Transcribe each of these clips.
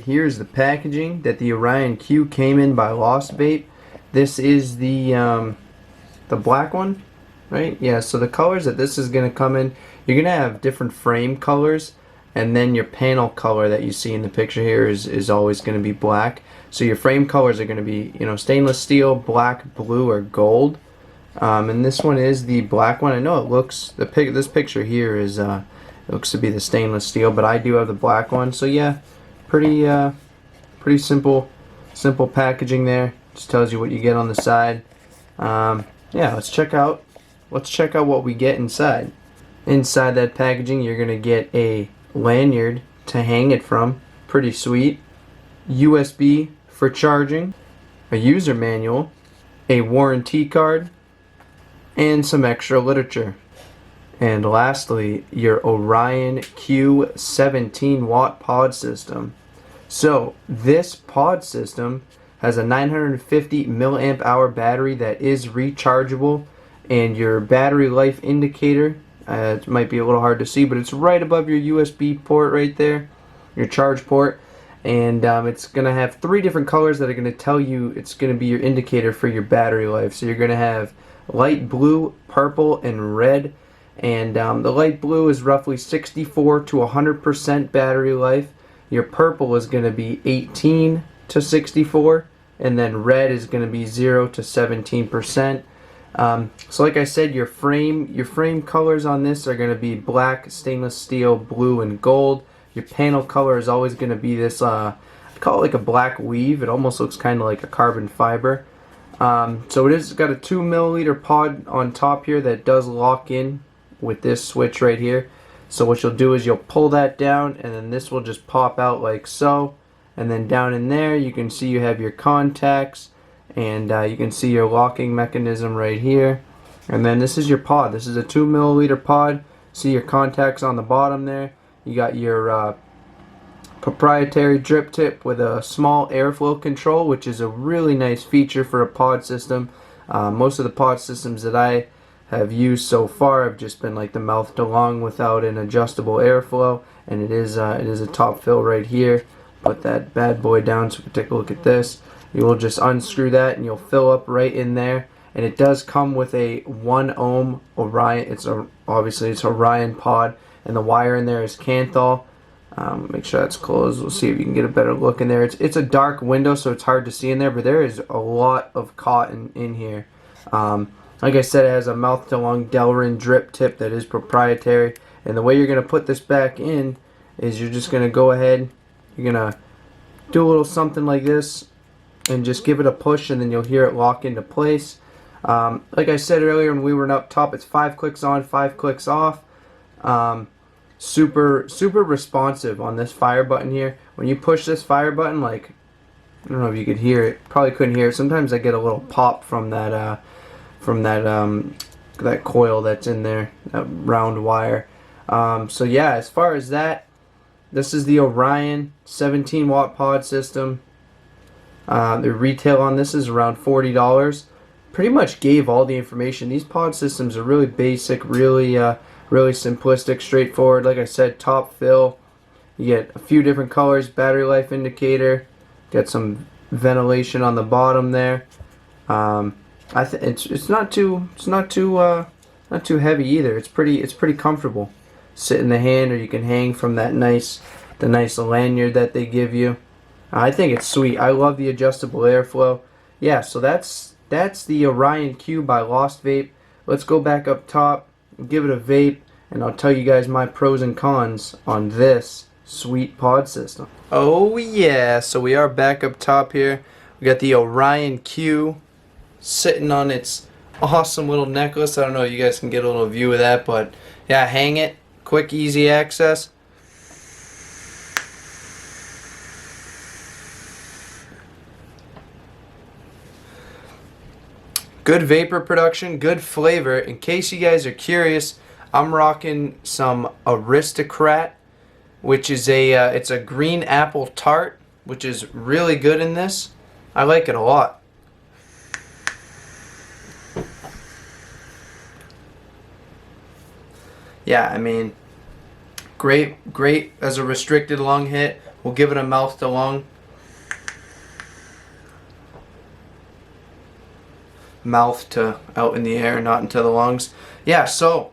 here's the packaging that the Orion Q came in by Lost Vape. This is the black one, right? Yeah, so the colors that this is going to come in, you're going to have different frame colors, and then your panel color that you see in the picture here is always going to be black. So your frame colors are going to be, stainless steel, black, blue, or gold. And this one is the black one. I know it looks, this picture here is it looks to be the stainless steel, but I do have the black one. So yeah, pretty simple packaging there. Just tells you what you get on the side. Yeah, let's check out what we get inside. Inside that packaging, you're gonna get a lanyard to hang it from. Pretty sweet. USB for charging, a user manual, a warranty card, and some extra literature. And lastly, your Orion Q 17-watt pod system. So this pod system has a 950 milliamp hour battery that is rechargeable, and your battery life indicator, it might be a little hard to see, but it's right above your USB port right there, your charge port. And it's going to have 3 different colors that are going to tell you, it's going to be your indicator for your battery life. So you're going to have light blue, purple, and red. And the light blue is roughly 64 to 100% battery life. Your purple is going to be 18 to 64, and then red is going to be 0 to 17%. So like I said, your frame colors on this are going to be black, stainless steel, blue, and gold. Your panel color is always going to be this, I call it like a black weave. It almost looks kind of like a carbon fiber. So it's got a 2 milliliter pod on top here that does lock in with this switch right here. So what you'll do is you'll pull that down, and then this will just pop out like so. And then down in there you can see you have your contacts, and you can see your locking mechanism right here. And then this is your pod. This is a 2 milliliter pod. See your contacts on the bottom there. You got your proprietary drip tip with a small airflow control, which is a really nice feature for a pod system. Most of the pod systems that I have used so far have just been like the mouth to lung without an adjustable airflow, and it is a top fill right here. Put that bad boy down so we can take a look at this. You will just unscrew that and you'll fill up right in there. And it does come with a 1 ohm Orion. Obviously it's Orion pod, and the wire in there is Kanthal. Make sure that's closed. We'll see if you can get a better look in there. It's a dark window, so it's hard to see in there, but there is a lot of cotton in here. Like I said, it has a mouth to lung Delrin drip tip that is proprietary. And the way you're going to put this back in is you're just going to go ahead, you're going to do a little something like this and just give it a push, and then you'll hear it lock into place. Like I said earlier when we were up top, it's 5 clicks on, 5 clicks off. Super responsive on this fire button here. When you push this fire button, like, I don't know if you could hear it, probably couldn't hear it. Sometimes I get a little pop from that that coil that's in there, that round wire. So yeah, as far as that, this is the Orion 17-watt pod system. The retail on this is around $40. Pretty much gave all the information. These pod systems are really basic, really simplistic, straightforward. Like I said, top fill. You get a few different colors, battery life indicator. Got some ventilation on the bottom there. It's not too heavy either. It's pretty comfortable. Sit in the hand, or you can hang from the nice lanyard that they give you. I think it's sweet. I love the adjustable airflow. Yeah, so that's the Orion Q by Lost Vape. Let's go back up top, give it a vape, and I'll tell you guys my pros and cons on this sweet pod system. Oh yeah, so we are back up top here. We got the Orion Q sitting on its awesome little necklace. I don't know if you guys can get a little view of that, but yeah, hang it. Quick, easy access. Good vapor production, good flavor. In case you guys are curious, I'm rocking some Aristocrat, which is it's a green apple tart, which is really good in this. I like it a lot. Yeah, I mean, great as a restricted lung hit. We'll give it a mouth to lung. Mouth to out in the air, not into the lungs. Yeah, so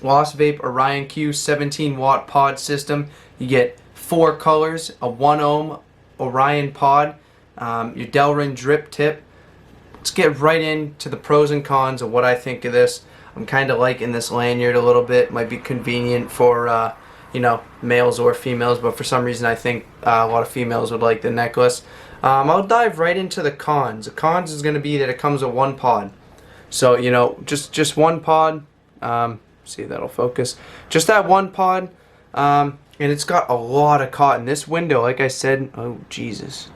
Lost Vape Orion Q 17-watt pod system. You get 4 colors, a 1 ohm Orion pod, your Delrin drip tip. Let's get right into the pros and cons of what I think of this. I'm kind of liking this lanyard a little bit. Might be convenient for you know, males or females, but for some reason I think a lot of females would like the necklace. I'll dive right into the cons. The cons is going to be that it comes with 1 pod. So, you know, just 1 pod. See if that'll focus. Just that 1 pod. And it's got a lot of cotton. This window, like I said, oh Jesus.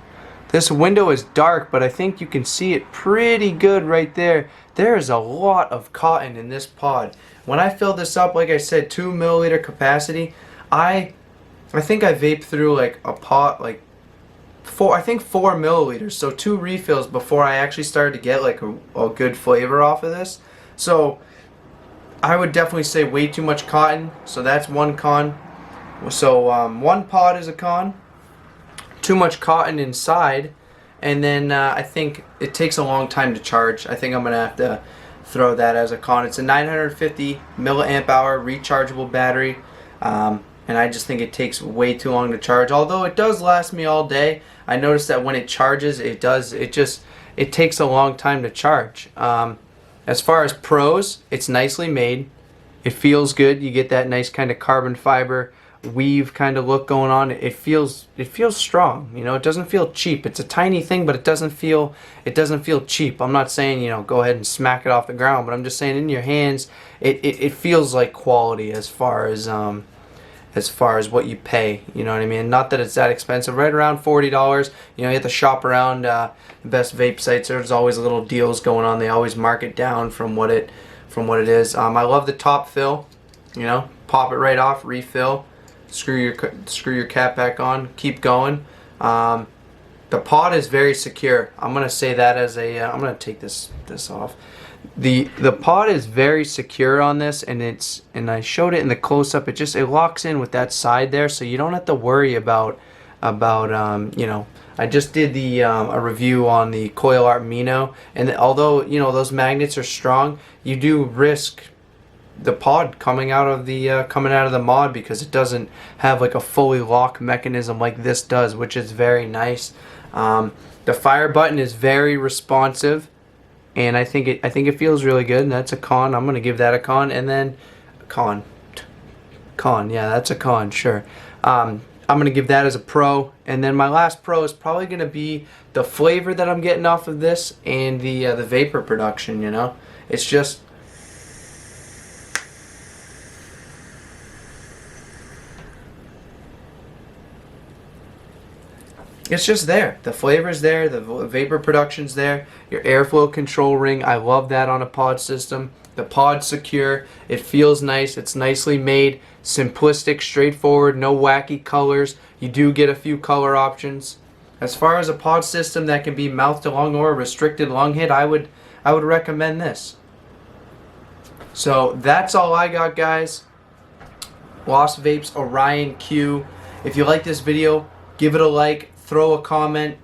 This window is dark, but I think you can see it pretty good right there. There is a lot of cotton in this pod. When I filled this up, like I said, 2 milliliter capacity, I think I vaped through like a pot, like 4 milliliters, so 2 refills before I actually started to get like a good flavor off of this. So I would definitely say way too much cotton, so that's 1 con. So 1 pod is a con. Too much cotton inside, and then I think it takes a long time to charge. I think I'm gonna have to throw that as a con. It's a 950 milliamp hour rechargeable battery, and I just think it takes way too long to charge. Although it does last me all day, I noticed that when it charges, it takes a long time to charge. As far as pros, it's nicely made. It feels good. You get that nice kind of carbon fiber weave kind of look going on. It feels strong. You know, it doesn't feel cheap. It's a tiny thing, but it doesn't feel cheap. I'm not saying, you know, go ahead and smack it off the ground, but I'm just saying in your hands, it feels like quality as far as what you pay. You know what I mean? Not that it's that expensive. Right around $40. You know, you have to shop around the best vape sites. There's always little deals going on. They always mark it down from what it is. I love the top fill. You know, pop it right off, refill. Screw your cap back on, keep going. The pod is very secure. I'm gonna say that as a I'm gonna take this off. The pod is very secure on this, and I showed it in the close-up. It locks in with that side there, so you don't have to worry about you know. I just did a review on the Coil Art Mino, and although, you know, those magnets are strong, you do risk the pod coming out of the mod, because it doesn't have like a fully lock mechanism like this does, which is very nice. The fire button is very responsive, and I think it feels really good, and that's a con. I'm gonna give that a con. And then con, yeah, that's a con, sure. I'm gonna give that as a pro, and then my last pro is probably gonna be the flavor that I'm getting off of this, and the vapor production. You know, it's just, it's just there. The flavor's there. The vapor production's there. Your airflow control ring, I love that on a pod system. The pod's secure. It feels nice. It's nicely made. Simplistic, straightforward, no wacky colors. You do get a few color options. As far as a pod system that can be mouth to lung or a restricted lung hit, I would recommend this. So that's all I got, guys. Lost Vape's Orion Q. If you like this video, give it a like. Throw a comment,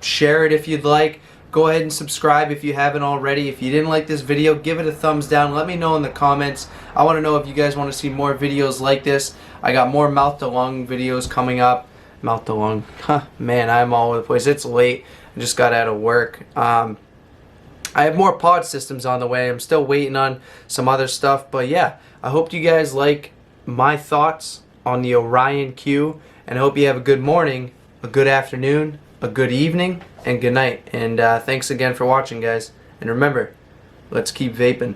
share it if you'd like. Go ahead and subscribe if you haven't already. If you didn't like this video, give it a thumbs down. Let me know in the comments. I want to know if you guys want to see more videos like this. I got more mouth to lung videos coming up. Mouth to lung. Man, I'm all over the place. It's late. I just got out of work. I have more pod systems on the way. I'm still waiting on some other stuff. But yeah, I hope you guys like my thoughts on the Orion Q. And I hope you have a good morning, a good afternoon, a good evening, and good night. And thanks again for watching, guys. And remember, let's keep vaping.